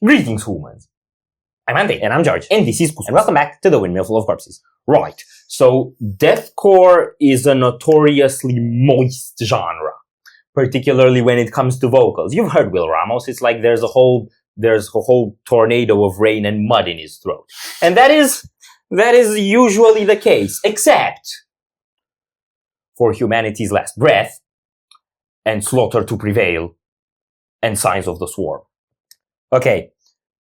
Greetings, humans. I'm Andy. And I'm George. And this is Kus. And welcome back to the Windmill Full of Corpses. Right. So, deathcore is a notoriously moist genre, particularly when it comes to vocals. You've heard Will Ramos. It's like there's a whole tornado of rain and mud in his throat. And that is usually the case, except for Humanity's Last Breath and Slaughter to Prevail and Signs of the Swarm. Okay,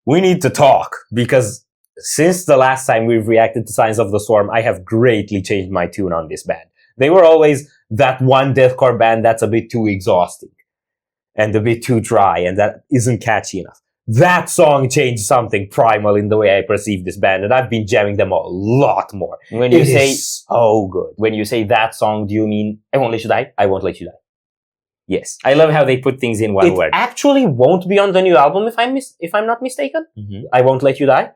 we need to talk, because since the last time we've reacted to Signs of the Swarm, I have greatly changed my tune on this band. They were always that one deathcore band that's a bit too exhausting and a bit too dry and that isn't catchy enough. That song changed something primal in the way I perceive this band, and I've been jamming them a lot more. When you say, oh good. When you say that song, do you mean I Won't Let You Die? I Won't Let You Die. Yes. I love how they put things in one word. It actually won't be on the new album if I'm not mistaken. Mm-hmm. I Won't Let You Die.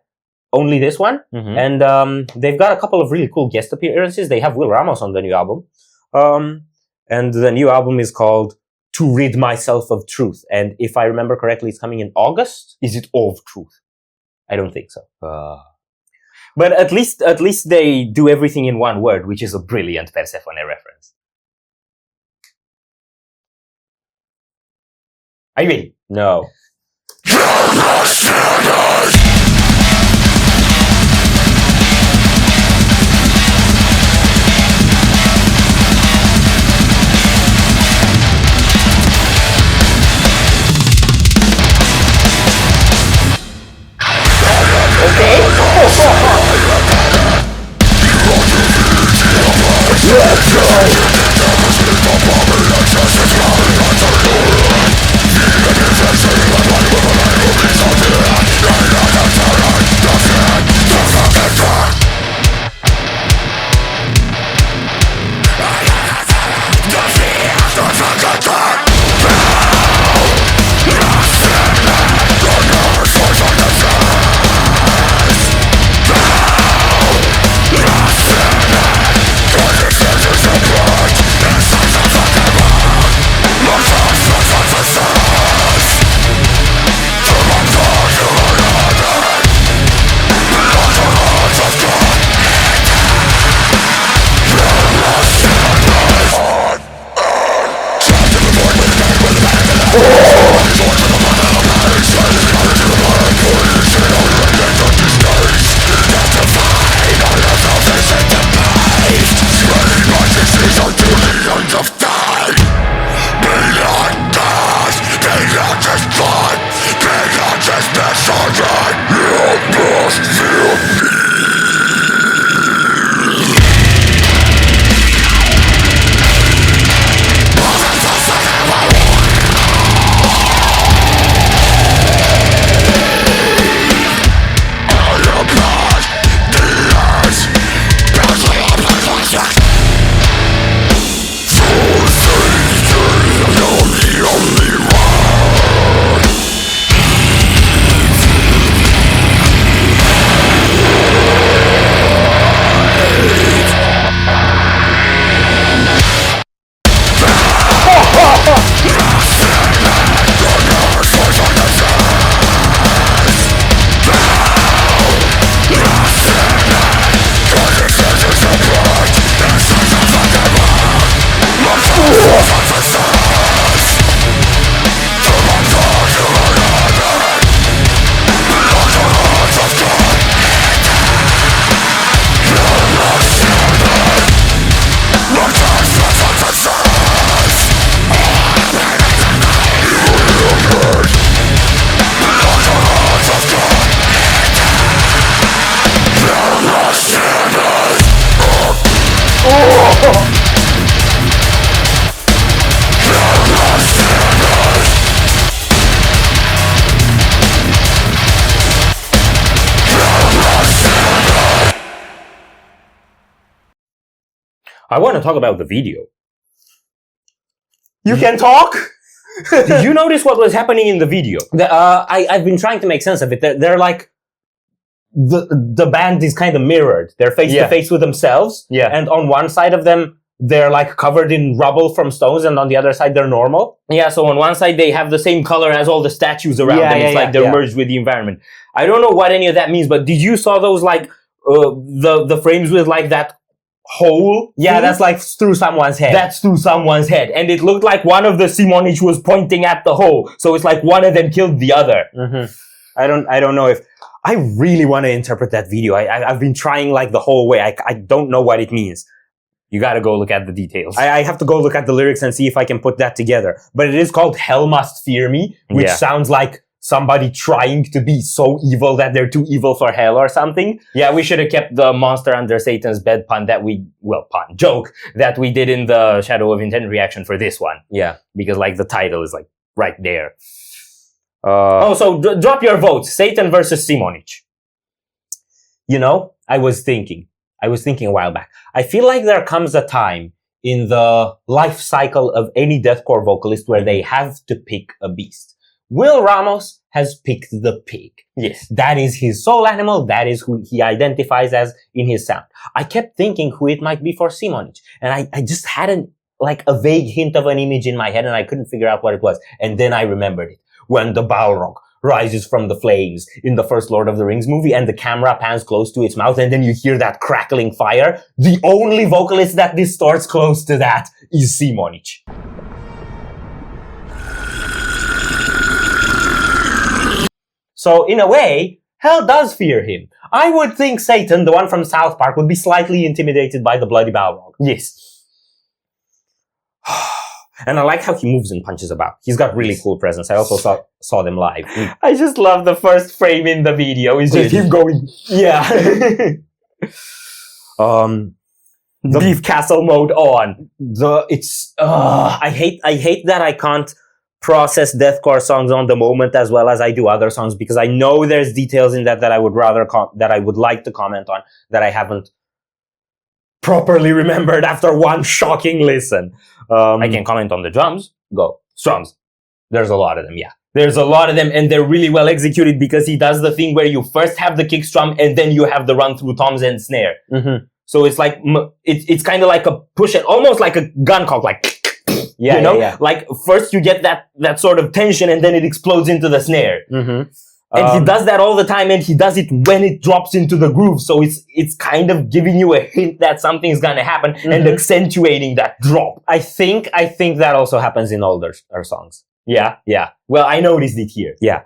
Only this one. Mm-hmm. And they've got a couple of really cool guest appearances. They have Will Ramos on the new album. And the new album is called To Rid Myself of Truth. And if I remember correctly, it's coming in August. Is it Of Truth? I don't think so. But at least they do everything in one word, which is a brilliant Persephone reference. Are you ready? No. I want to talk about the video. You can talk? Did you notice what was happening in the video? I've been trying to make sense of it. They're like, the band is kind of mirrored. They're face to face with themselves. Yeah. And on one side of them, they're like covered in rubble from stones, and on the other side they're normal. Yeah, so on one side they have the same color as all the statues around them. It's like they're merged with the environment. I don't know what any of that means, but did you saw those like the frames with like that hole? Yeah, that's like through someone's head. That's through someone's head, and it looked like one of the Simonic was pointing at the hole. So it's like one of them killed the other. I don't know if I really want to interpret that video. I've been trying like the whole way. I don't know what it means. You gotta go look at the details. I have to go look at the lyrics and see if I can put that together. But it is called Hell Must Fear Me, which sounds like somebody trying to be so evil that they're too evil for hell or something. Yeah, we should have kept the monster under Satan's bed joke that we did in the Shadow of Intent reaction for this one. Yeah. Because like the title is like right there. So drop your votes. Satan versus Simonic. You know, I was thinking a while back. I feel like there comes a time in the life cycle of any deathcore vocalist where they have to pick a beast. Will Ramos has picked the pig. Yes. That is his soul animal. That is who he identifies as in his sound. I kept thinking who it might be for Simonic. And I just had a vague hint of an image in my head and I couldn't figure out what it was. And then I remembered it. When the Balrog rises from the flames in the first Lord of the Rings movie and the camera pans close to its mouth and then you hear that crackling fire, the only vocalist that distorts close to that is Simonic. So in a way, hell does fear him. I would think Satan, the one from South Park, would be slightly intimidated by the bloody Balrog. Yes. And I like how he moves and punches about. He's got really cool presence. I also saw them live. I just love the first frame in the video. It's just him going, yeah. The Beef Castle mode on. I hate that I can't process deathcore songs on the moment as well as I do other songs because I know there's details in that I would that I would like to comment on that I haven't properly remembered after one shocking listen. I can comment on the drums. Go. Drums. There's a lot of them, yeah. There's a lot of them and they're really well executed because he does the thing where you first have the kick drum and then you have the run through toms and snare. So it's like, it's kind of like a push it, almost like a gun cock, like, yeah, you know? Yeah. Like first you get that sort of tension and then it explodes into the snare. And he does that all the time and he does it when it drops into the groove. So it's kind of giving you a hint that something's gonna happen and accentuating that drop. I think that also happens in older songs. Yeah. Well, I noticed it here. Yeah.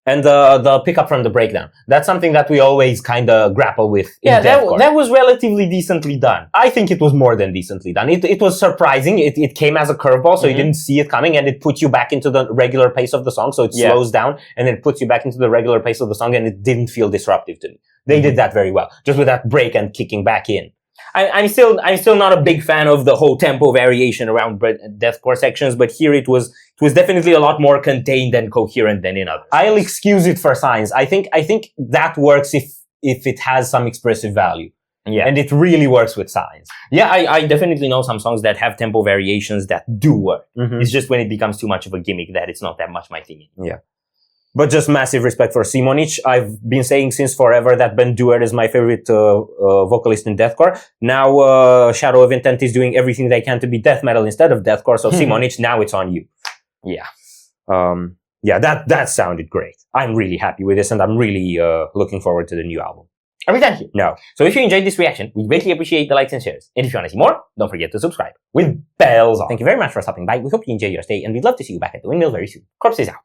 And the pickup from the breakdown. That's something that we always kind of grapple with in deathcore. That was relatively decently done. I think it was more than decently done. It was surprising. It came as a curveball, so you didn't see it coming, and it put you back into the regular pace of the song, so it slows down, and it puts you back into the regular pace of the song, and it didn't feel disruptive to me. They did that very well, just with that break and kicking back in. I'm still not a big fan of the whole tempo variation around deathcore sections, but here it was definitely a lot more contained and coherent than in others. I'll excuse it for Signs. I think that works if it has some expressive value. Yeah. And it really works with Signs. Yeah, I definitely know some songs that have tempo variations that do work. It's just when it becomes too much of a gimmick that it's not that much my thing. Yeah. But just massive respect for Simonic. I've been saying since forever that Ben Duerr is my favorite vocalist in deathcore. Now Shadow of Intent is doing everything they can to be death metal instead of deathcore. So Simonic, now it's on you. Yeah. Yeah, that sounded great. I'm really happy with this and I'm really looking forward to the new album. Are we done here? No. So if you enjoyed this reaction, we greatly appreciate the likes and shares. And if you want to see more, don't forget to subscribe with bells on. Thank you very much for stopping by. We hope you enjoy your stay and we'd love to see you back at the Windmill very soon. Corpses out.